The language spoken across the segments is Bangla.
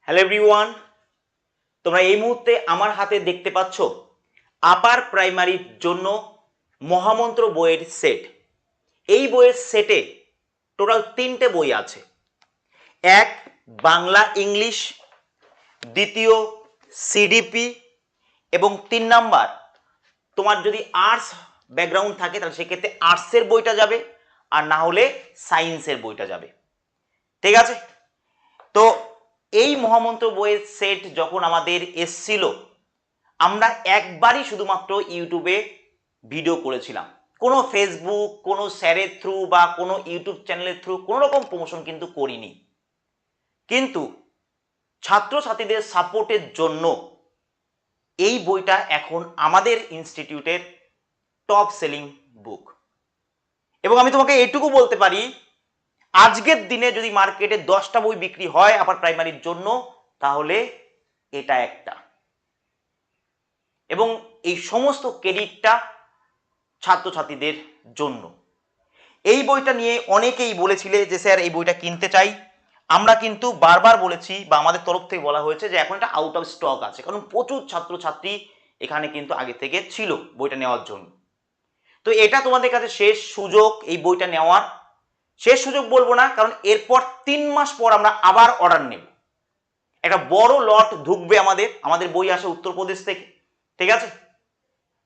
হ্যালো এভরিওয়ান, তোমরা এই মুহূর্তে আমার হাতে দেখতে পাচ্ছ আপার প্রাইমারির জন্য মহামন্ত্র বইয়ের সেট। এই বইয়ের সেটে টোটাল 3টে বই আছে। এক, বাংলা ইংলিশ, দ্বিতীয় সিডিপি, এবং 3 নাম্বার তোমার যদি আর্টস ব্যাকগ্রাউন্ড থাকে তাহলে সেক্ষেত্রে আর্টসের বইটা যাবে, আর না হলে সায়েন্সের বইটা যাবে। ঠিক আছে? তো এই মহামন্ত্র বইয়ের সেট যখন আমাদের এসছিল, আমরা একবারই শুধুমাত্র ইউটিউবে ভিডিও করেছিলাম। কোনো ফেসবুক, কোনো স্যারের থ্রু বা কোনো ইউটিউব চ্যানেলের থ্রু কোনো রকম প্রমোশন কিন্তু করিনি। কিন্তু ছাত্রছাত্রীদের সাপোর্টের জন্য এই বইটা এখন আমাদের ইনস্টিটিউটের টপ সেলিং বুক। এবং আমি তোমাকে এইটুকু বলতে পারি, আজকের দিনে যদি মার্কেটে 10টা বই বিক্রি হয় আপার প্রাইমারির জন্য, তাহলে এটা একটা। এবং এই সমস্ত ক্রেডিটটা ছাত্রছাত্রীদের জন্য। এই বইটা নিয়ে অনেকেই বলেছিলে যে স্যার এই বইটা কিনতে চাই। আমরা কিন্তু বারবার বলেছি বা আমাদের তরফ থেকে বলা হয়েছে যে এখন এটা আউট অফ স্টক আছে, কারণ প্রচুর ছাত্রছাত্রী এখানে কিন্তু আগে থেকে ছিল বইটা নেওয়ার জন্য। তো এটা তোমাদের কাছে শেষ সুযোগ এই বইটা নেওয়ার। শেষ সুযোগ বলবো না, কারণ এরপর 3 মাস পর আমরা আবার অর্ডার নেব। একটা বড় লট ঢুকবে আমাদের বই আসে উত্তরপ্রদেশ থেকে। ঠিক আছে?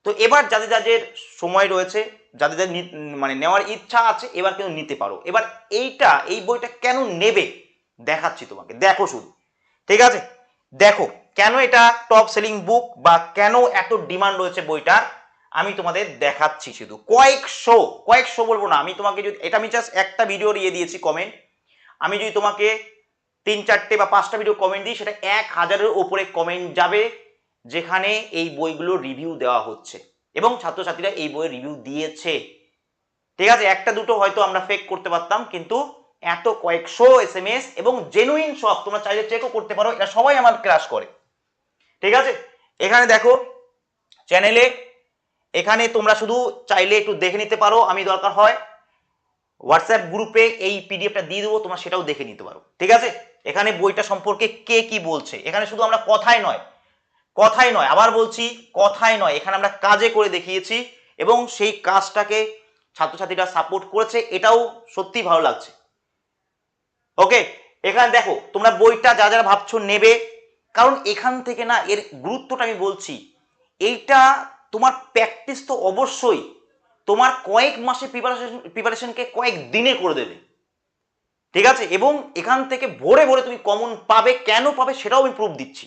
তো এবার যাদের যাদের সময় রয়েছে, যাদের যাদের মানে নেওয়ার ইচ্ছা আছে, এবার কিন্তু নিতে পারো। এবার এই বইটা কেন নেবে দেখাচ্ছি তোমাকে, দেখো শুধু। ঠিক আছে? দেখো কেন এটা টপ সেলিং বুক বা কেন এত ডিমান্ড রয়েছে বইটার, আমি তোমাদের দেখাচ্ছি শুধু। কয়েকশো বলবো না, আমি তোমাকে যদি এটা আমি জাস্ট একটা ভিডিও দিয়ে দিয়েছি কমেন্ট। আমি যদি তোমাকে 3-4টে বা 5টা ভিডিও কমেন্ট দিই, সেটা 1000-এর উপরে কমেন্ট যাবে যেখানে এই বইগুলো রিভিউ দেওয়া হচ্ছে এবং ছাত্রছাত্রীরা এই বইয়ের রিভিউ দিয়েছে। ঠিক আছে? একটা দুটো হয়তো আমরা ফেক করতে পারতাম, কিন্তু এত কয়েকশো এসএমএস এবং জেনুইন সব, তোমরা চাইলে চেকও করতে পারো, এটা সবাই আমার ক্লাস করে। ঠিক আছে? এখানে দেখো চ্যানেলে, এখানে তোমরা শুধু চাইলে একটু দেখে নিতে পারো। আমি দরকার হয় হোয়াটসঅ্যাপ গ্রুপে এই পিডিএফটা দিয়ে দেবো, তোমরা সেটাও দেখে নিতে পারো। ঠিক আছে? এখানে বইটা সম্পর্কে কে কি বলছে, এখানে শুধু আমরা কথাই নয়, আবার বলছি কথাই নয়, এখানে আমরা কাজে করে দেখিয়েছি এবং সেই কাজটাকে ছাত্রছাত্রীরা সাপোর্ট করেছে, এটাও সত্যি ভালো লাগছে। ওকে, এখানে দেখো তোমরা বইটা যারা যারা ভাবছো নেবে, কারণ এখান থেকে না এর গুরুত্বটা আমি বলছি। এইটা তোমার প্র্যাকটিস তো অবশ্যই তোমার কয়েক মাসে প্রিপারেশনকে কয়েক দিনে করে দেবে। ঠিক আছে? এবং এখান থেকে ভোরে ভোরে তুমি কমন পাবে, কেন পাবে সেটাও আমি প্রুফ দিচ্ছি।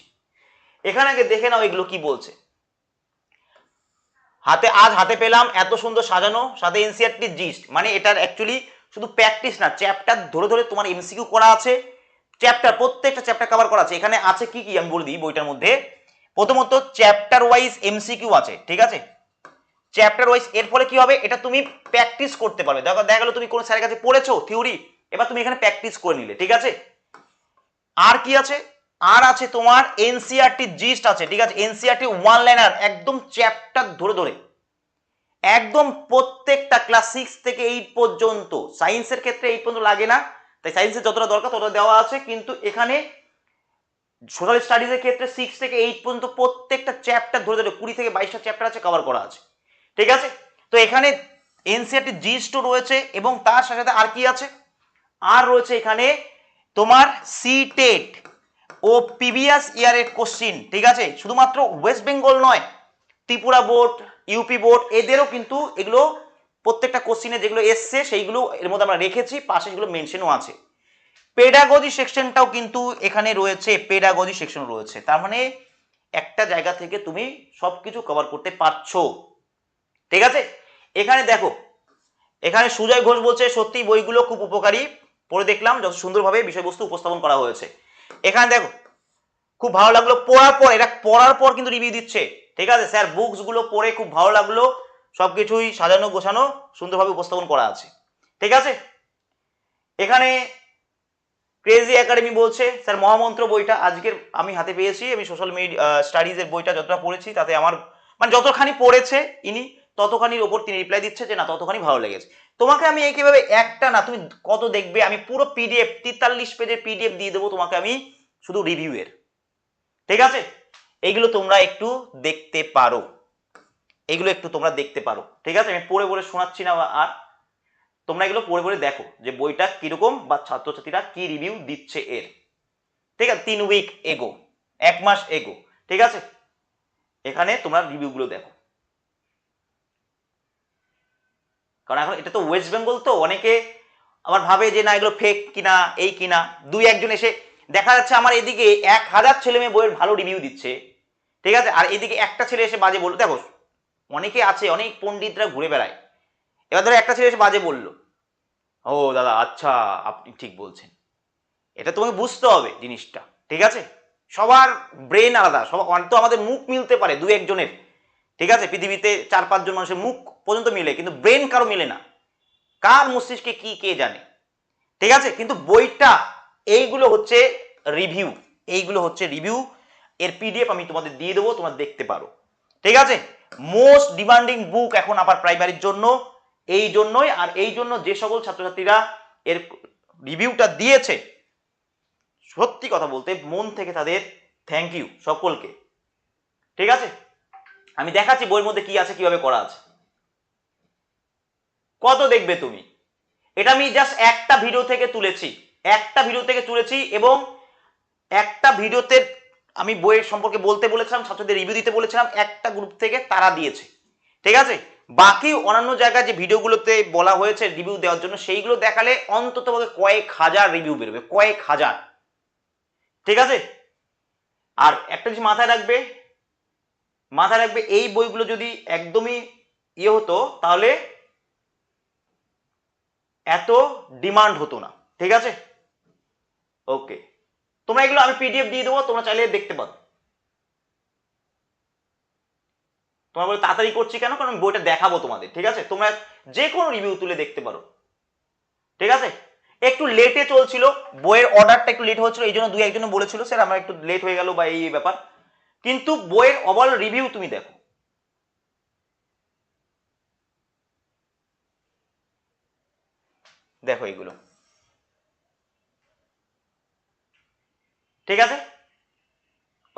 এখানে আগে দেখে নাও এগুলো কি বলছে। হাতে পেলাম এত সুন্দর সাজানো, সাথে এনসিইআরটি জিস্ট, মানে এটার অ্যাকচুয়ালি শুধু প্র্যাকটিস না, চ্যাপ্টার ধরে ধরে তোমার এমসিকিউ করা আছে। প্রত্যেকটা চ্যাপ্টার কভার করা আছে। এখানে আছে কি কি আমি বলে দিই বইটার মধ্যে। প্রথমত চ্যাপ্টার ওয়াইজ এমসিকিউ আছে। ঠিক আছে? চ্যাপ্টার ওয়াইজ, এর ফলে কি হবে, এটা তুমি প্র্যাকটিস করতে পারবে। দেখো দেখা গেল তুমি কোন স্যারের কাছে পড়েছো থিওরি, এবার তুমি এখানে প্র্যাকটিস করে নিলে। ঠিক আছে? আর কি আছে, আর আছে তোমার এনসিইআরটি জিস্ট আছে। ঠিক আছে? এনসিইআরটি ওয়ান লাইনার, একদম চ্যাপ্টার ধরে ধরে একদম প্রত্যেকটা ক্লাস 6 থেকে 8 পর্যন্ত। সায়েন্সের ক্ষেত্রে 8 পর্যন্ত লাগে না, তাই সায়েন্সের যতটা দরকার ততটা দেওয়া আছে, কিন্তু এখানে সোশ্যাল স্টাডিজের ক্ষেত্রে 6 থেকে 8 পর্যন্ত প্রত্যেকটা চ্যাপ্টার ধরে ধরে 20 থেকে 22টা চ্যাপ্টার আছে, কভার করা আছে। ঠিক আছে? তো এখানে এনসিইআরটি জিস্টও রয়েছে এবং তার সাথে সাথে আর কি আছে, আর রয়েছে এখানে তোমার সিটেট ও প্রিভিয়াস ইয়ারের কোশ্চিন। ঠিক আছে? শুধুমাত্র ওয়েস্ট বেঙ্গল নয়, ত্রিপুরা বোর্ড, ইউপি বোর্ড, এদেরও কিন্তু এগুলো প্রত্যেকটা কোশ্চিনে যেগুলো এসছে সেইগুলো এর মধ্যে আমরা রেখেছি, পাশে যেগুলো মেনশনও আছে। পেডাগজি সেকশনটাও কিন্তু এখানে রয়েছে, পেডাগজি সেকশন রয়েছে। তার মানে একটা জায়গা থেকে তুমি সবকিছু কভার করতে পারছো। ঠিক আছে? এখানে দেখো, এখানে সুজয় ঘোষ বলছে সত্যি বইগুলো খুব উপকারী, পড়ে দেখলাম যত সুন্দরভাবে বিষয়বস্তু উপস্থাপন করা হয়েছে। এখানে দেখো খুব ভালো লাগলো পড়ার পর কিন্তু রিভিউ দিচ্ছে। ঠিক আছে স্যার, বুকস গুলো পড়ে খুব ভালো লাগলো, সবকিছুই সাজানো গোছানো সুন্দরভাবে উপস্থাপন করা আছে। ঠিক আছে? এখানে ক্রেজি একাডেমি বলছে স্যার মহামন্ত্র বইটা আজকের আমি হাতে পেয়েছি, আমি সোশ্যাল মিডিয়া স্টাডিজ এর বইটা যতটা পড়েছি তাতে আমার মানে যতখানি পড়েছে ইনি ততখানির ওপর তিনি রিপ্লাই দিচ্ছে যে না ততখানি ভালো লেগেছে। তোমাকে আমি এইভাবে একটা না তুমি কত দেখবে, আমি পুরো পিডিএফ 43 পেজের পিডিএফ দিয়ে দেবো তোমাকে আমি শুধু রিভিউয়ের। ঠিক আছে, এইগুলো তোমরা একটু দেখতে পারো, এগুলো একটু তোমরা দেখতে পারো। ঠিক আছে, আমি পড়ে পড়ে শোনাচ্ছি না, আর তোমরা এগুলো পড়ে পড়ে দেখো যে বইটা কিরকম বা ছাত্রছাত্রীরা কি রিভিউ দিচ্ছে এর। ঠিক আছে, 3 উইক এগো, 1 মাস এগো। ঠিক আছে, এখানে তোমরা রিভিউগুলো দেখো, কারণ এখন এটা তো ওয়েস্ট বেঙ্গল, তো অনেকে আমার ভাবে যে না এগুলো ফেক কিনা, এই কিনা। দুই একজন এসে দেখা যাচ্ছে আমার এদিকে 1000 ছেলে মেয়ে বইয়ের ভালো রিভিউ দিচ্ছে, ঠিক আছে, আর এদিকে একটা ছেলে এসে বাজে বললো। দেখো অনেকে আছে, অনেক পণ্ডিতরা ঘুরে বেড়ায়, এবার ধরো একটা ছেলে এসে বাজে বললো, ও দাদা আচ্ছা আপনি ঠিক বলছেন, এটা তোমাকে বুঝতে হবে জিনিসটা। ঠিক আছে, সবার ব্রেন আলাদা, সবার তো আমাদের মুখ মিলতে পারে দুই একজনের, ঠিক আছে, পৃথিবীতে 4-5 জন মানুষের মুখ পর্যন্ত মিলে, কিন্তু ব্রেন কারো মিলে না, কার মস্তিষ্কে কি কে জানে। ঠিক আছে, কিন্তু বইটা এইগুলো হচ্ছে রিভিউ, এইগুলো হচ্ছে রিভিউ, এর পিডিএফ আমি তোমাদের দিয়ে দেবো, তোমরা দেখতে পারো। ঠিক আছে, মোস্ট ডিমান্ডিং বুক এখন আপার প্রাইমারির জন্য, এই জন্যই, আর এই জন্য যে সকল ছাত্রছাত্রীরা এর রিভিউটা দিয়েছে, সত্যি কথা বলতে মন থেকে তাদের থ্যাংক ইউ সকলকে। ঠিক আছে, আমি দেখাচ্ছি বইয়ের মধ্যে কি আছে, কিভাবে করা আছে, কত দেখবে তুমি। এটা আমি জাস্ট একটা ভিডিও থেকে তুলেছি, একটা ভিডিও থেকে তুলেছি, এবং একটা ভিডিওতে আমি বইয়ের সম্পর্কে বলতে বলেছিলাম, ছাত্রদের রিভিউ দিতে বলেছিলাম, একটা গ্রুপ থেকে তারা দিয়েছে। ঠিক আছে, বাকি অন্যান্য জায়গায় যে ভিডিওগুলোতে বলা হয়েছে রিভিউ দেওয়ার জন্য, সেইগুলো দেখালে অন্তত কয়েক হাজার রিভিউ বেরোবে, কয়েক হাজার। ঠিক আছে, আর একটা জিনিস মাথায় রাখবে, মাথায় রাখবে, এই বইগুলো যদি একদমই ইয়ে হতো তাহলে এত ডিমান্ড হতো না। ঠিক আছে, ওকে, তোমরা এগুলো আমি পিডিএফ দিয়ে দেবো, তোমরা চাইলে দেখতে পারো। তোমরা বলে তাড়াতাড়ি করছি কেন, কারণ বইটা দেখাবো তোমাদের। ঠিক আছে, তোমরা যে কোনো রিভিউ তুলে দেখতে পারো। ঠিক আছে, একটু লেটে চলছিল, বইয়ের অর্ডারটা একটু লেট হচ্ছিল, এই জন্য দুই একজন বলেছিল স্যার আমার একটু লেট হয়ে গেল বা এই ব্যাপার, কিন্তু বইয়ের ওভারঅল রিভিউ তুমি দেখো। দেখো এইগুলো, ঠিক আছে,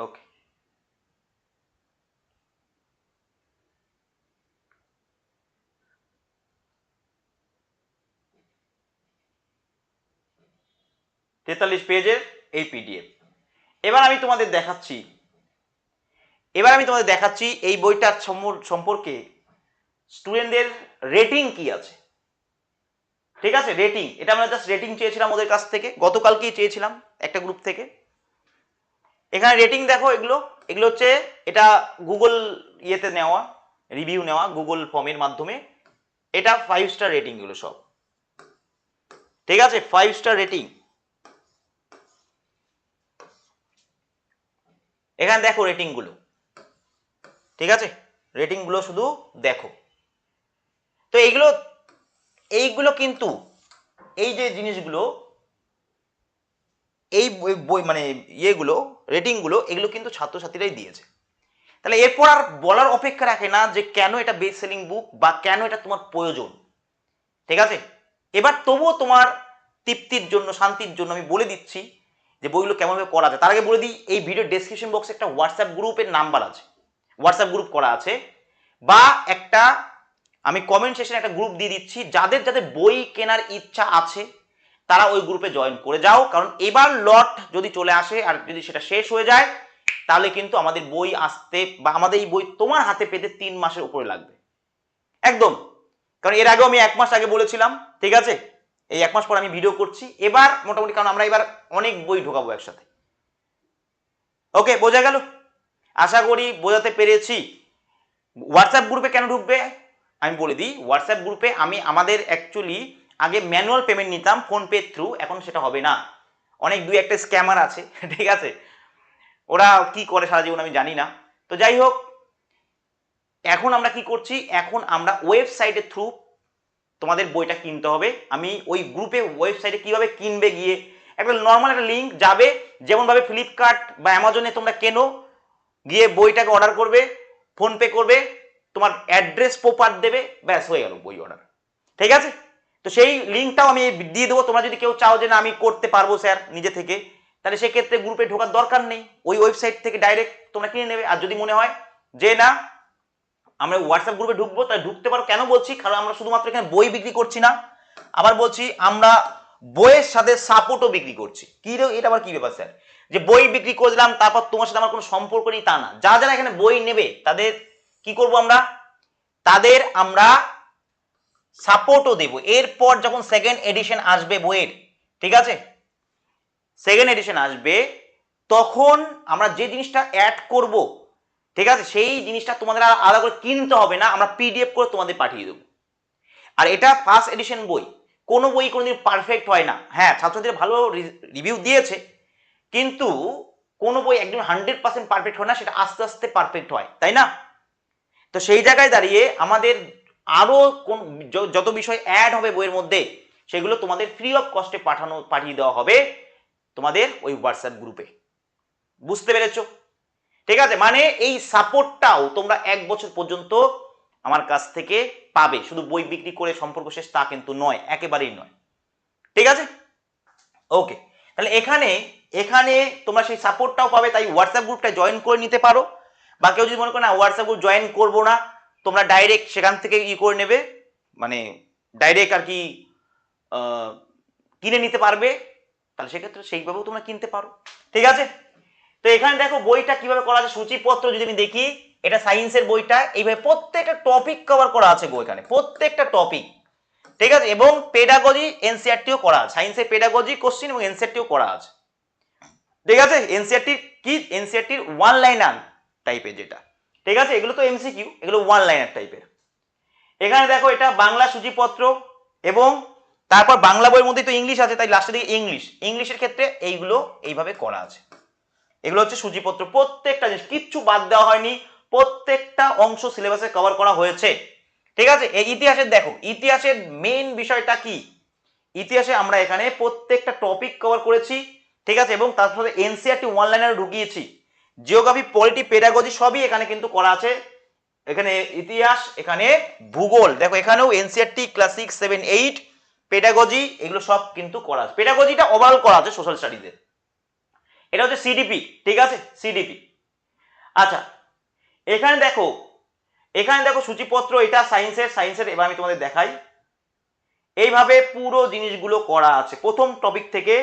ওকে। তেতাল্লিশ পেজের এই পিডিএফ। এবার আমি তোমাদের দেখাচ্ছি, এই বইটার সম্পর্কে স্টুডেন্টদের রেটিং কি আছে। ঠিক আছে, রেটিং, এটা আমরা জাস্ট রেটিং চেয়েছিলাম ওদের কাছ থেকে, গতকালকেই চেয়েছিলাম একটা গ্রুপ থেকে। এখানে রেটিং দেখো, এগুলো এগুলো হচ্ছে, এটা গুগল ইয়েতে নেওয়া, রিভিউ নেওয়া গুগল ফর্মের মাধ্যমে, এটা 5 স্টার রেটিং গুলো সব। ঠিক আছে, 5 স্টার রেটিং। এখানে দেখো রেটিং গুলো, ঠিক আছে, রেটিং গুলো শুধু দেখো। তো এইগুলো কিন্তু, এই যে জিনিসগুলো, এই বই মানে ইয়েগুলো, রেটিং গুলো, এগুলো কিন্তু ছাত্রছাত্রীরাই দিয়েছে। তাহলে এরপর আর বলার অপেক্ষা রাখে না যে কেন এটা বেস্ট সেলিং বুক বা কেন এটা তোমার প্রয়োজন। ঠিক আছে, এবার তবুও তোমার তৃপ্তির জন্য, শান্তির জন্য আমি বলে দিচ্ছি যে বইগুলো কেমনভাবে করা যায়। তার আগে বলে দিই, এই ভিডিও ডেসক্রিপশন বক্সে একটা হোয়াটসঅ্যাপ গ্রুপের নাম্বার আছে, হোয়াটসঅ্যাপ গ্রুপ করা আছে, বা একটা আমি কমেন্ট সেকশনে একটা গ্রুপ দিয়ে দিচ্ছি, যাদের যাদের বই কেনার ইচ্ছা আছে তারা ওই গ্রুপে জয়েন করে যাও, কারণ এবার লট যদি চলে আসে আর যদি সেটা শেষ হয়ে যায়, তাহলে কিন্তু আমাদের বই আসতে বা আমাদের এই বই তোমার হাতে পেতে 3 মাসের উপরে লাগবে একদম। কারণ এর আগেও আমি 1 মাস আগে বলেছিলাম, ঠিক আছে, এই 1 মাস পর আমি ভিডিও করছি এবার মোটামুটি, কারণ আমরা এবার অনেক বই ঢোকাবো একসাথে। ওকে, বোঝা গেল, আশা করি বোঝাতে পেরেছি। হোয়াটসঅ্যাপ গ্রুপে কেন ঢুকবে আমি বলে দিই। হোয়াটসঅ্যাপ গ্রুপে আমি আমাদের অ্যাকচুয়ালি আগে ম্যানুয়াল পেমেন্ট নিতাম ফোনপে থ্রু, এখন সেটা হবে না। অনেক দুই একটা স্ক্যামার আছে, ঠিক আছে, ওরা কি করে সারা জীবন আমি জানি না। তো যাই হোক, এখন আমরা কি করছি, এখন আমরা ওয়েবসাইটের থ্রু তোমাদের বইটা কিনতে হবে। আমি ওই গ্রুপে ওয়েবসাইটে কিভাবে কিনবে গিয়ে একটা নর্মাল একটা লিঙ্ক যাবে, যেমনভাবে ফ্লিপকার্ট বা অ্যামাজনে তোমরা কেনো, গিয়ে বইটাকে অর্ডার করবে, ফোনপে করবে, তোমার অ্যাড্রেস প্রপার দেবে, ব্যাস হয়ে গেল বই অর্ডার। ঠিক আছে, তো সেই লিঙ্কটাও আমি দিয়ে দেবো। তোমরা যদি কেউ চাও যে না আমি করতে পারবো স্যার নিজে থেকে, তাহলে সেক্ষেত্রে গ্রুপে ঢোকার দরকার নেই, ওই ওয়েবসাইট থেকে ডাইরেক্ট তোমরা কিনে নেবে। আর যদি মনে হয় যে না আমরা হোয়াটসঅ্যাপ গ্রুপে ঢুকবো, তাহলে ঢুকতে পারো। কেন বলছি, কারণ আমরা শুধুমাত্র এখানে বই বিক্রি করছি না, আবার বলছি আমরা বইয়ের সাথে সাপোর্টও বিক্রি করছি। কি রে, এটা আবার কি ব্যাপার স্যার, যে বই বিক্রি করে দিলাম তারপর তোমার সাথে আমার কোনো সম্পর্ক নেই, তা না। যারা যারা এখানে বই নেবে তাদের কি করব আমরা, তাদের আমরা সাপোর্টও দেব। এরপর যখন সেকেন্ড এডিশন আসবে বইয়ের, ঠিক আছে, সেকেন্ড এডিশন আসবে, তখন আমরা যে জিনিসটা অ্যাড করব, ঠিক আছে, সেই জিনিসটা তোমাদের আর আলাদা করে কিনতে হবে না, আমরা পিডিএফ করে তোমাদের পাঠিয়ে দেবো। আর এটা ফার্স্ট এডিশন বই, কোনো বই কোনোদিন পারফেক্ট হয় না। হ্যাঁ, ছাত্রদের ভালো রিভিউ দিয়েছে, কিন্তু কোনো বই একদম 100% পারফেক্ট হয় না, সেটা আস্তে আস্তে পারফেক্ট হয়, তাই না? তো সেই জায়গায় দাঁড়িয়ে আমাদের আরো কোন যত বিষয় অ্যাড হবে বইয়ের মধ্যে, সেগুলো তোমাদের ফ্রি অফ কস্টে পাঠিয়ে দেওয়া হবে তোমাদের ওই হোয়াটসঅ্যাপ গ্রুপে। বুঝতে পেরেছো? ঠিক আছে, মানে এই সাপোর্টটাও তোমরা 1 বছর পর্যন্ত আমার কাছ থেকে পাবে। শুধু বই বিক্রি করে সম্পর্ক শেষ তা কিন্তু নয়, একেবারেই নয়। ঠিক আছে, ওকে। তাহলে এখানে এখানে তোমরা সেই সাপোর্টটাও পাবে, তাই হোয়াটসঅ্যাপ গ্রুপটা জয়েন করে নিতে পারো। বা কেউ যদি মনে করো না হোয়াটসঅ্যাপ গ্রুপ জয়েন করবো না, তোমরা ডাইরেক্ট সেখান থেকে ই করে নেবে, মানে ডাইরেক্ট আর কি কিনে নিতে পারবে, তাহলে সেক্ষেত্রে সেইভাবেও তোমরা কিনতে পারো। ঠিক আছে, তো এখানে দেখো বইটা কিভাবে করা আছে, সূচিপত্র যদি আমি দেখি, এটা সায়েন্সের বইটা, এইভাবে প্রত্যেকটা টপিক কভার করা আছে গো এখানে, প্রত্যেকটা টপিক। ঠিক আছে, এবং পেডাগজি এনসিআরটিও করা আছে, সায়েন্সের পেডাগজি কোশ্চেন এবং এনসিআরটিও করা আছে। ঠিক আছে, এনসিআরটি কি, এনসিআরটির ওয়ান লাইনার টাইপের যেটা, ঠিক আছে, এগুলো তো এমসিকিউ, এগুলো ওয়ান লাইনার টাইপের। এখানে দেখো এটা বাংলা সূচিপত্র, এবং তারপর বাংলা বইয়ের মধ্যে তো ইংলিশ আছে, তাই লাস্টে দিকে ইংলিশ, ইংলিশের ক্ষেত্রে এইগুলো এইভাবে করা আছে। এগুলো হচ্ছে সূচিপত্র, প্রত্যেকটা জিনিস কিচ্ছু বাদ দেওয়া হয়নি, প্রত্যেকটা অংশ সিলেবাসে কভার করা হয়েছে। ঠিক আছে, এই ইতিহাসের দেখো, ইতিহাসের মেইন বিষয়টা কি, ইতিহাসে আমরা এখানে প্রত্যেকটা টপিক কভার করেছি। ঠিক আছে, এবং তার সাথে এনসিআরটি ওয়ান লাইনার ঢুকিয়েছি, জিওগ্রাফি, পলিটি, পেডাগজি সবই এখানে কিন্তু করা আছে। এখানে ইতিহাস, এখানে ভূগোল, দেখো এখানেও এনসিআরটি ক্লাস 6, 7, 8, পেডাগজি, এগুলো সব কিন্তু করা আছে। পেডাগজিটা ওভারঅল করা আছে সোশ্যাল স্টাডিজের, এটা হচ্ছে সিডিপি। ঠিক আছে, সিডিপি। আচ্ছা, এখানে দেখো, এখানে দেখো সূচিপত্র, এটা সায়েন্সের এবার আমি তোমাদের দেখাই। এইভাবে পুরো জিনিসগুলো করা আছে, প্রথম টপিক থেকে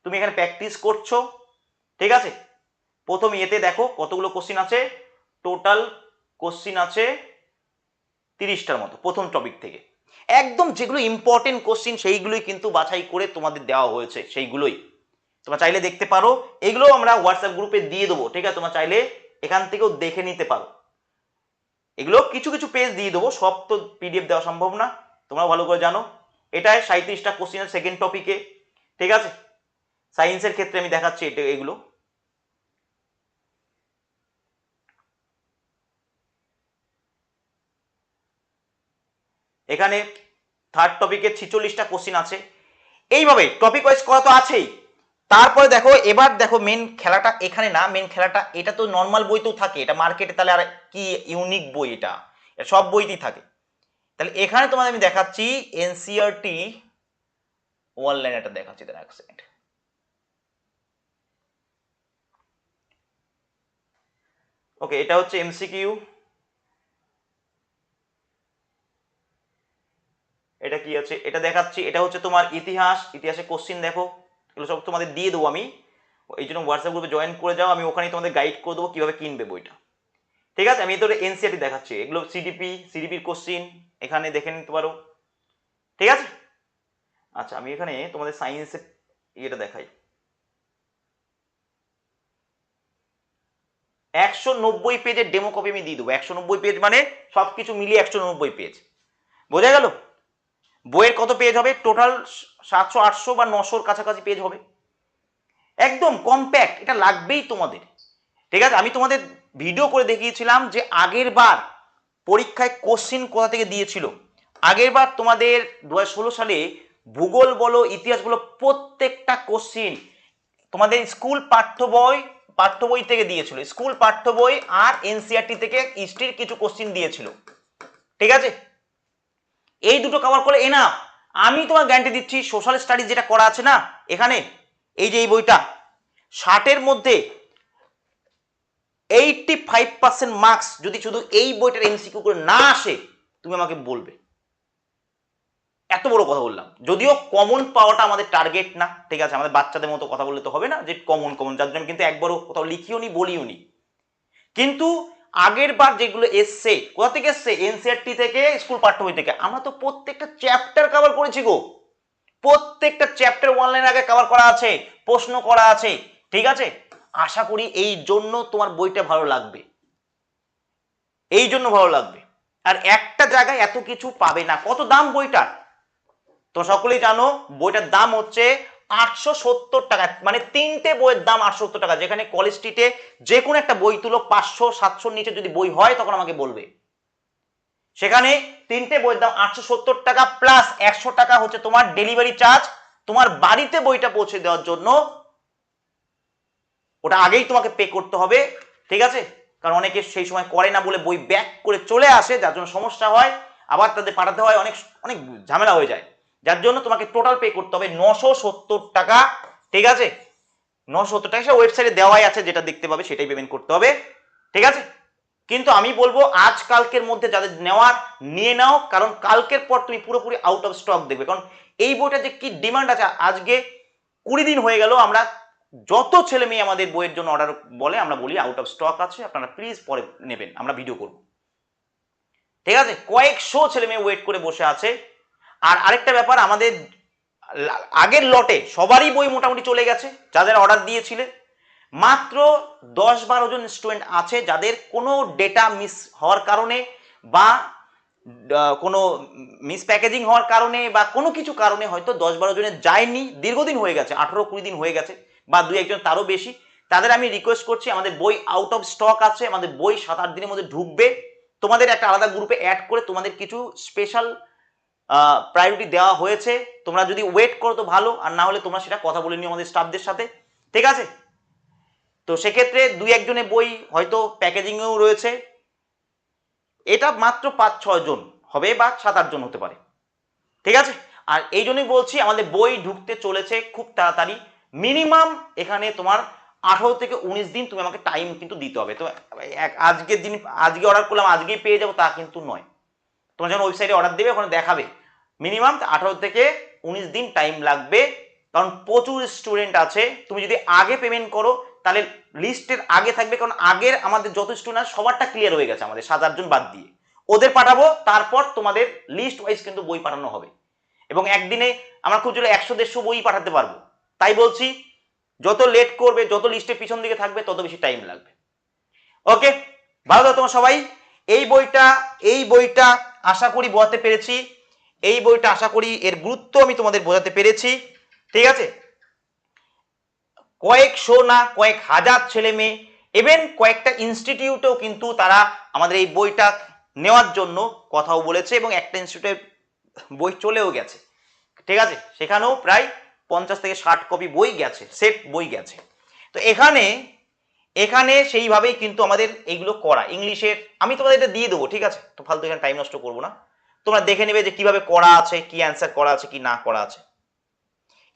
তুমি এখানে প্র্যাকটিস করছো। ঠিক আছে, প্রথম ইয়েতে দেখো কতগুলো কোশ্চিন আছে, টোটাল কোশ্চিন আছে 30টার মতো প্রথম টপিক থেকে। একদম যেগুলো ইম্পর্টেন্ট কোশ্চিন সেইগুলোই কিন্তু বাছাই করে তোমাদের দেওয়া হয়েছে, সেইগুলোই তোমরা চাইলে দেখতে পারো। এগুলো আমরা হোয়াটসঅ্যাপ গ্রুপে দিয়ে দেবো। ঠিক আছে, তোমরা চাইলে এখান থেকেও দেখে নিতে পারো। এগুলো কিছু কিছু পেজ দিয়ে দেবো, সব তো পিডিএফ দেওয়া সম্ভব না, তোমরা ভালো করে জানো। এটাই 37টা কোশ্চিন সেকেন্ড টপিকে। ঠিক আছে, সায়েন্সের ক্ষেত্রে আমি দেখাচ্ছি এটা, এগুলো এখানে থার্ড টপিকে 46টা কোশ্চিন আছে। এইভাবে টপিক ওয়াইজ করা তো আছেই। তারপরে দেখো, এবার দেখো মেন খেলাটা এখানে না, মেন খেলাটা, এটা তো নর্মাল বইতেও থাকে, এটা মার্কেটে তাহলে আর কি ইউনিক বই, এটা সব বইতেই থাকে। তাহলে এখানে তোমাদের আমি দেখাচ্ছি এনসিআরটি ওয়ান লাইনারটা দেখাচ্ছি, তার এক সেকেন্ড। ওকে, এটা হচ্ছে এমসিকিউ, এটা কি আছে এটা দেখাচ্ছি। এটা হচ্ছে তোমার ইতিহাস, ইতিহাসে কোশ্চিন দেখো, এগুলো সব তোমাদের দিয়ে দেবো আমি, এই জন্য হোয়াটসঅ্যাপ গ্রুপে জয়েন করে যাও, আমি ওখানে তোমাদের গাইড করে দেবো কিভাবে কিনবে বইটা। ঠিক আছে, আমি তো এনসিআরটি দেখাচ্ছি, এগুলো সিডিপির কোশ্চিন এখানে দেখে নিতে পারো। ঠিক আছে, আচ্ছা আমি এখানে তোমাদের সায়েন্সের ইয়েটা দেখাই। 190 পেজের ডেমো কপি আমি দিয়ে দেবো, 190 পেজ মানে সবকিছু মিলিয়ে 190 পেজ, বোঝা গেল? বইয়ের কত পেজ হবে টোটাল? 700, 800 বা 900-র কাছাকাছি পেজ হবে, একদম কম্প্যাক্ট, এটা লাগবেই তোমাদের। ঠিক আছে, আমি তোমাদের ভিডিও করে দেখিয়েছিলাম যে আগের বার পরীক্ষায় কোশ্চিন কোথা থেকে দিয়েছিল। আগের বার তোমাদের 2016 সালে ভূগোল বলো, ইতিহাস বলো, প্রত্যেকটা কোশ্চিন তোমাদের স্কুল পাঠ্য বই থেকে দিয়েছিল, স্কুল পাঠ্য বই আর এনসিআরটি থেকে হিস্ট্রির কিছু কোশ্চিন দিয়েছিল। ঠিক আছে, এই দুটো কভার করে এনাফ। আমি তোমার গ্যারান্টি দিচ্ছি সোশ্যাল স্টাডিজ যেটা করা আছে না এখানে, এই যে এই বইটা, 60-এর মধ্যে 85% মার্কস যদি শুধু এই বইটার এমসিকিউ করে না আসে, তুমি আমাকে বলবে। এত বড় কথা বললাম। যদিও কমন পাওয়াটা আমাদের টার্গেট না, ঠিক আছে, আমাদের বাচ্চাদের মতো কথা বললে তো হবে না যে কমন কমন, যার জন্য কিন্তু একবারও কোথাও লিখিও নি, বলিও নি। কিন্তু আগের বার যেগুলো এসছে, কোথা থেকে এসছে? এনসিইআরটি থেকে, স্কুল পাঠ্য বই থেকে। আমরা তো প্রত্যেকটা চ্যাপ্টার কভার করেছি গো, প্রত্যেকটা চ্যাপ্টার অনলাইন আগে কভার করা আছে, প্রশ্ন করা আছে, ঠিক আছে। আশা করি এই জন্য তোমার বইটা ভালো লাগবে, এই জন্য ভালো লাগবে। আর একটা জায়গায় এত কিছু পাবে না। কত দাম বইটার? তো সকলেই জানো বইটার দাম হচ্ছে 870 টাকা, মানে 3টে বইয়ের দাম 870 টাকা। যেখানে কলেজ স্ট্রিটে যে কোনো একটা বই তুলো 500-700 নিচে যদি বই হয় তখন আমাকে বলবে। সেখানে 3টে বইয়ের দাম 870 টাকা, প্লাস 100 টাকা হচ্ছে তোমার ডেলিভারি চার্জ, তোমার বাড়িতে বইটা পৌঁছে দেওয়ার জন্য। ওটা আগেই তোমাকে পে করতে হবে, ঠিক আছে। কারণ অনেকে সেই সময় করে না বলে বই ব্যাক করে চলে আসে, যার জন্য সমস্যা হয়, আবার তাদের পাঠাতে হয়, অনেক অনেক ঝামেলা হয়ে যায়। যার জন্য তোমাকে টোটাল পে করতে হবে 970 টাকা, ঠিক আছে। 970 টাকা, সেটা ওয়েবসাইটে দেওয়াই আছে, যেটা দেখতে পাবে সেটাই পেমেন্ট করতে হবে, ঠিক আছে। কিন্তু আমি বলবো আজ কালকের মধ্যে যাদের নেওয়ার নিয়ে নাও, কারণ কালকের পর তুমি পুরোপুরি আউট অফ স্টক দেখবে। কারণ এই বইটা যে কি ডিমান্ড আছে, আজকে 20 দিন হয়ে গেল, আমরা যত ছেলে মেয়ে আমাদের বইয়ের জন্য অর্ডার বলে, আমরা বলি আউট অফ স্টক আছে, আপনারা প্লিজ পরে নেবেন, আমরা ভিডিও করব, ঠিক আছে। কয়েকশো ছেলে মেয়ে ওয়েট করে বসে আছে। আর আরেকটা ব্যাপার, আমাদের আগের লটে সবারই বই মোটামুটি চলে গেছে, যাদের অর্ডার দিয়েছিলে। মাত্র 10-12 জন স্টুডেন্ট আছে যাদের কোনো ডেটা মিস হওয়ার কারণে, বা কোনো মিস প্যাকেজিং হওয়ার কারণে, বা কোনো কিছু কারণে হয়তো 10-12 জনের যায়নি, দীর্ঘদিন হয়ে গেছে, 18-20 দিন হয়ে গেছে, বা 2-1 জন তারও বেশি। তাদের আমি রিকোয়েস্ট করছি, আমাদের বই আউট অফ স্টক আছে, আমাদের বই 7-8 দিনের মধ্যে ঢুকবে। তোমাদের একটা আলাদা গ্রুপে অ্যাড করে তোমাদের কিছু স্পেশাল প্রায়োরিটি দেওয়া হয়েছে। তোমরা যদি ওয়েট করো তো ভালো, আর না হলে তোমরা সেটা কথা বলে নিও আমাদের স্টাফদের সাথে, ঠিক আছে। তো সেক্ষেত্রে 2-1 জনের বই হয়তো প্যাকেজিংয়েও রয়েছে। এটা মাত্র 5-6 জন হবে, বা 7-8 জন হতে পারে, ঠিক আছে। আর এই জন্যই বলছি আমাদের বই ঢুকতে চলেছে খুব তাড়াতাড়ি। মিনিমাম এখানে তোমার 18 থেকে 19 দিন তুমি আমাকে টাইম কিন্তু দিতে হবে। তো আজকের দিন, আজকে অর্ডার করলাম আজকেই পেয়ে যাবো তা কিন্তু নয়। তোমরা যখন ওয়েবসাইটে অর্ডার দেবে ওখানে দেখাবে মিনিমাম 18 থেকে 19 দিন টাইম লাগবে। কারণ প্রচুর স্টুডেন্ট আছে, তুমি যদি আগে পেমেন্ট করো তাহলে লিস্টের আগে থাকবে। কারণ আগের আমাদের যত স্টুডেন্ট সবারটা ক্লিয়ার হয়ে গেছে, আমাদের 7-8 জন বাদ দিয়ে ওদের পাঠাবো, তারপর তোমাদের লিস্ট ওয়াইজ কিন্তু বই পাঠানো হবে। এবং একদিনে আমরা খুব জোরে 100-150 বই পাঠাতে পারবো। তাই বলছি, যত লেট করবে, যত লিস্টের পিছন দিকে থাকবে, তত বেশি টাইম লাগবে। ওকে, ভালো থাকো তোমরা সবাই। এই বইটা আশা করি বোঝাতে পেরেছি, এই বইটা আশা করি এর গুরুত্ব আমি তোমাদের বোঝাতে পেরেছি, ঠিক আছে। কয়েকশো না কয়েক হাজার ছেলে মেয়ে, ইভেন কয়েকটা ইনস্টিটিউটেও কিন্তু তারা আমাদের এই বইটা নেওয়ার জন্য কথাও বলেছে, এবং একটা ইনস্টিটিউটের বই চলেও গেছে, ঠিক আছে। সেখানেও প্রায় 50 থেকে 60 কপি বই গেছে, সেট বই গেছে। তো এখানে এখানে সেইভাবেই কিন্তু আমাদের এইগুলো করা। ইংলিশের আমি তোমাদের এটা দিয়ে দেবো, ঠিক আছে। তো ফালতু এখানে টাইম নষ্ট করবো না, তোমরা দেখে নেবে যে কিভাবে করা আছে, কি অ্যান্সার করা আছে, কি না করা আছে।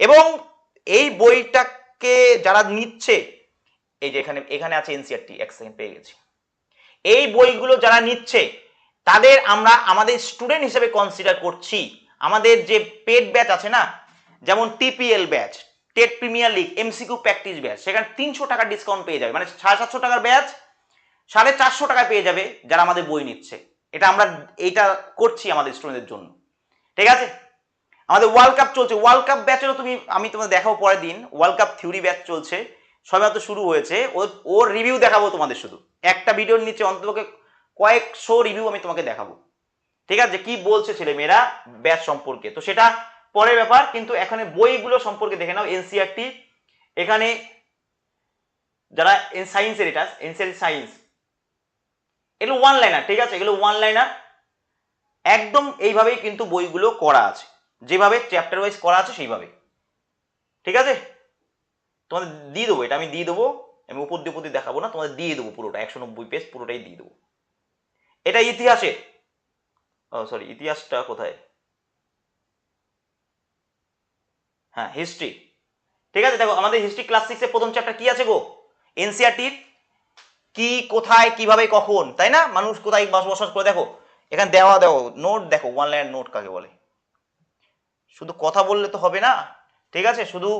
এবং এই বইটাকে যারা নিচ্ছে, এই যে এখানে এখানে আছে এনসিইআরটি, এক সেকেন্ড পেয়ে গেছি। এই বইগুলো যারা নিচ্ছে তাদের আমরা আমাদের স্টুডেন্ট হিসেবে কনসিডার করছি। আমাদের যে পেড ব্যাচ আছে না, যেমন TPL batch, TET premier league, MCQ practice batch, সেখানে 300 টাকা ডিসকাউন্ট পেয়ে যাবে, মানে 750 টাকার ব্যাচ 450 টাকায় পেয়ে যাবে যারা আমাদের বই নিচ্ছে। এটা আমরা এইটা করছি আমাদের স্টুডেন্টদের জন্য, ঠিক আছে। আমাদের ওয়ার্ল্ড কাপ চলছে, ওয়ার্ল্ড কাপ ব্যাচেরও তুমি, আমি তোমাদের দেখাবো পরের দিন, ওয়ার্ল্ড কাপ থিওরি ব্যাচ চলছে, সবেমাত্র শুরু হয়েছে। ওর রিভিউ দেখাবো তোমাদের, শুধু একটা ভিডিওর নিচে অন্ততপক্ষে কয়েকশো রিভিউ আমি তোমাকে দেখাবো, ঠিক আছে, কি বলছে ছেলে মেয়েরা ব্যাচ সম্পর্কে। তো সেটা পরের ব্যাপার, কিন্তু এখানে বইগুলো সম্পর্কে দেখে নাও। এনসিইআরটি, এখানে যারা সায়েন্সের, এটা এনসিইআরটি সায়েন্স, এগুলো ওয়ান লাইনার, ঠিক আছে, এগুলো ওয়ান লাইনার একদম এইভাবেই কিন্তু বইগুলো করা আছে, যেভাবে চ্যাপ্টার ওয়াইজ করা আছে সেইভাবে, ঠিক আছে। তোমাদের দিয়ে দেবো, এটা আমি দিয়ে দেবো, আমি উপর দিয়ে দেখাবো না, তোমাদের দিয়ে দেবো পুরোটা, 190 পেজ পুরোটাই দিয়ে দেবো। এটা ইতিহাসে, সরি ইতিহাসটা কোথায়, হ্যাঁ হিস্ট্রি, ঠিক আছে, দেখো আমাদের হিস্ট্রি ক্লাস 6 এর প্রথম চ্যাপ্টার কি আছে গো? এনসিইআরটির কি, কোথায়, কিভাবে, কখন, তাই না? মানুষ কোথায় বসবাস করে। দেখো এখানে দেওয়া নোট, দেখো ওয়ান লাইন নোট কাকে বলে। শুধু কথা বললে তো হবে না, ঠিক আছে, শুধু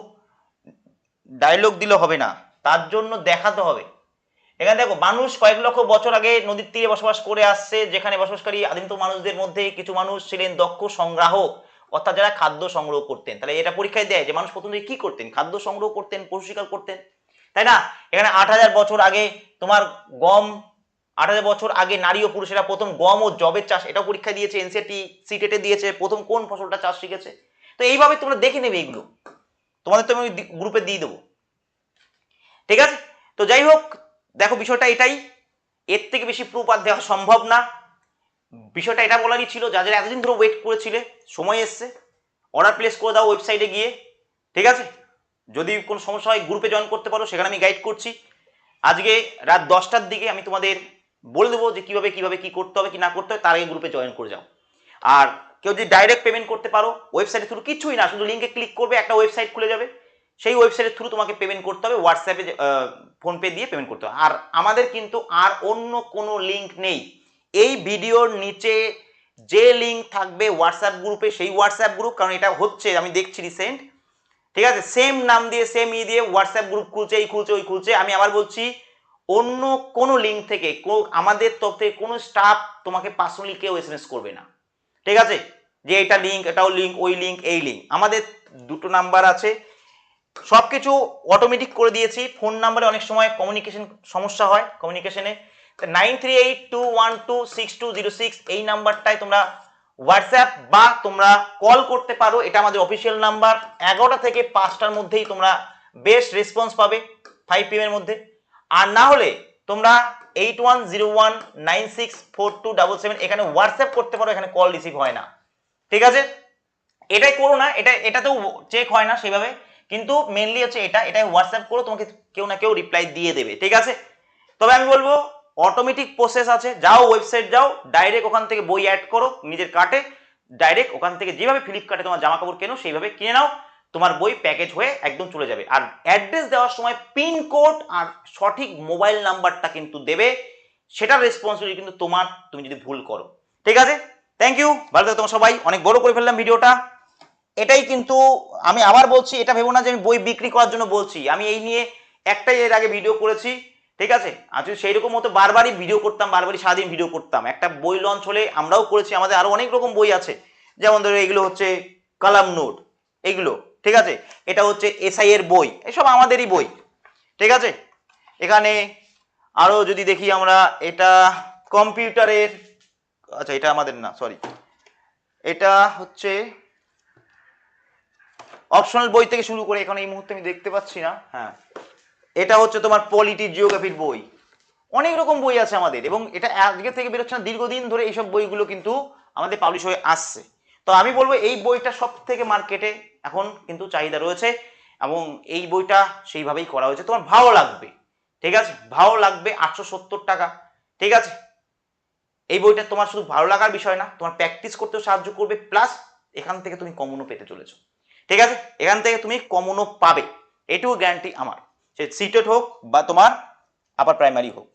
ডায়লগ দিলে হবে না, তার জন্য দেখাতে হবে। এখানে দেখো মানুষ কয়েক লক্ষ বছর আগে নদীর তীরে বসবাস করে আসছে, যেখানে বসবাসকারী আদিমতম মানুষদের মধ্যে কিছু মানুষ ছিলেন দক্ষ সংগ্রাহক, অর্থাৎ যারা খাদ্য সংগ্রহ করতেন। তাহলে এটা পরীক্ষায় দেয় যে মানুষ প্রথম দিকে কি করতেন? খাদ্য সংগ্রহ করতেন, পশু শিকার করতেন, তাই না? এখানে 8,000 বছর আগে তোমার গম, 8,000 বছর আগে নারী ও পুরুষেরা প্রথম গম ও জবের চাষ, এটাও পরীক্ষা দিয়েছে, এনসিইআরটি সিটেটে দিয়েছে, প্রথম কোন ফসলটা চাষ শিখেছে। তো এইভাবে তোমরা দেখে নেবে, এগুলো তোমাদের তো আমি গ্রুপে দিয়ে দেবো, ঠিক আছে? তো যাই হোক, দেখো বিষয়টা এটাই, এর থেকে বেশি প্রুফ আর দেওয়া সম্ভব না। বিষয়টা এটা বলারই ছিল, যাদের এতদিন ধরে ওয়েট করেছিলে, সময় এসছে, অর্ডার প্লেস করে দাও ওয়েবসাইটে গিয়ে, ঠিক আছে? যদি কোনো সমস্যা হয় গ্রুপে জয়েন করতে পারো, সেখানে আমি গাইড করছি। আজকে রাত 10টার দিকে আমি তোমাদের বলে দেবো যে কিভাবে কিভাবে কি করতে হবে কি না করতে হবে, তার আগে গ্রুপে জয়েন করে যাও। আর কেউ যদি ডাইরেক্ট পেমেন্ট করতে পারো ওয়েবসাইটের থ্রু, কিছুই না, শুধু লিঙ্কে ক্লিক করবে, একটা ওয়েবসাইট খুলে যাবে, সেই ওয়েবসাইটের থ্রু তোমাকে পেমেন্ট করতে হবে, হোয়াটসঅ্যাপে ফোনপে দিয়ে পেমেন্ট করতে হবে। আর আমাদের কিন্তু আর অন্য কোনো লিঙ্ক নেই। এই ভিডিওর নিচে যে লিঙ্ক থাকবে হোয়াটসঅ্যাপ গ্রুপে, সেই হোয়াটসঅ্যাপ গ্রুপ, কারণ এটা হচ্ছে আমি দেখছি রিসেন্ট, ঠিক আছে, সেম নাম দিয়ে সেম দিয়ে হোয়াটসঅ্যাপ গ্রুপ খুলছে, এই খুলছে ওই খুলছে। আমি আবার বলছি, অন্য কোনো লিঙ্ক থেকে আমাদের তরফ থেকে কোনো স্টাফ তোমাকে পার্সোনালি কেউ এসএমএস করবে না, ঠিক আছে, যে এটা লিঙ্ক, এটাও লিঙ্ক, ওই লিঙ্ক, এই লিঙ্ক। আমাদের দুটো নাম্বার আছে, সবকিছু অটোমেটিক করে দিয়েছি। ফোন নাম্বারে অনেক সময় কমিউনিকেশন সমস্যা হয়, কমিউনিকেশনে 9382126206 এই নাম্বারটায় তোমরা হোয়াটসঅ্যাপ বা তোমরা কল করতে পারো। এটা আমাদের অফিসিয়াল নাম্বার। 11টা থেকে 5টার মধ্যেই তোমরা বেস্ট রেসপন্স পাবে 5 PM এর মধ্যে। আর না হলে তোমরা 8101964277 এখানে হোয়াটসঅ্যাপ করতে পারো, এখানে কল রিসিভ হয় না, ঠিক আছে? এটাই করো না, এটাতেও চেক হয় না সেভাবে, কিন্তু মেনলি হচ্ছে এটাই হোয়াটসঅ্যাপ করো, তোমাকে কেউ না কেউ রিপ্লাই দিয়ে দেবে, ঠিক আছে? তবে আমি বলবো অটোমেটিক প্রসেস আছে, যাও ওয়েবসাইট যাও, ডাইরেক্ট ওখান থেকে বই অ্যাড করো নিজের কার্টে, ডাইরেক্ট ওখান থেকে যেভাবে ফ্লিপকার্টে তোমার জামা কাপড় কেনো সেইভাবে কিনে নাও, তোমার বই প্যাকেজ হয়ে একদম চলে যাবে। আর অ্যাড্রেস দেওয়ার সময় পিনকোড আর সঠিক মোবাইল নাম্বারটা কিন্তু দেবে, সেটার রেসপন্সিবিলিটি কিন্তু তোমার, তুমি যদি ভুল করো, ঠিক আছে? থ্যাংক ইউ, ভালো থাকো তোমরা সবাই। অনেক বড় করে ফেললাম ভিডিওটা, এটাই কিন্তু আমি আবার বলছি, এটা ভেবো না যে আমি বই বিক্রি করার জন্য বলছি, আমি এই নিয়ে একটাই এর আগে ভিডিও করেছি, ঠিক আছে? আর যদি সেই রকম মতো বারবারই ভিডিও করতাম, বারবারই সারাদিন ভিডিও করতাম, একটা বই লঞ্চ হলে আমরাও করেছি, আমাদের আরো অনেক রকম বই আছে, যেমন ধরো এগুলো হচ্ছে কালাম নোট, এগুলো, ঠিক আছে, এটা হচ্ছে এসআই এর বই, এসব আমাদেরই বই, ঠিক আছে? এখানে আরো যদি দেখি আমরা, এটা কম্পিউটারের, আচ্ছা এটা আমাদের না, সরি, এটা হচ্ছে অপশনাল বই থেকে শুরু করে, এখন এই মুহূর্তে আমি দেখতে পাচ্ছি না, হ্যাঁ এটা হচ্ছে তোমার পলিটি জিওগ্রাফির বই, অনেক রকম বই আছে আমাদের, এবং এটা আজকে থেকে বেরোচ্ছে না, দীর্ঘদিন ধরে এইসব বইগুলো কিন্তু আমাদের পাবলিশ হয়ে আসছে। তো আমি বলবো এই বইটা সব থেকে মার্কেটে এখন কিন্তু চাহিদা রয়েছে, এবং এই বইটা সেইভাবেই করা হয়েছে, তোমার ভালো লাগবে, ঠিক আছে? ভালো লাগবে, 870 টাকা, ঠিক আছে? এই বইটা তোমার শুধু ভালো লাগার বিষয় না, তোমার প্র্যাকটিস করতেও সাহায্য করবে, প্লাস এখান থেকে তুমি কমনও পেতে চলেছো, ঠিক আছে? এখান থেকে তুমি কমনও পাবে, এটুকু গ্যারান্টি আমার, সে সিটেট হোক বা তোমার আপার প্রাইমারি হোক।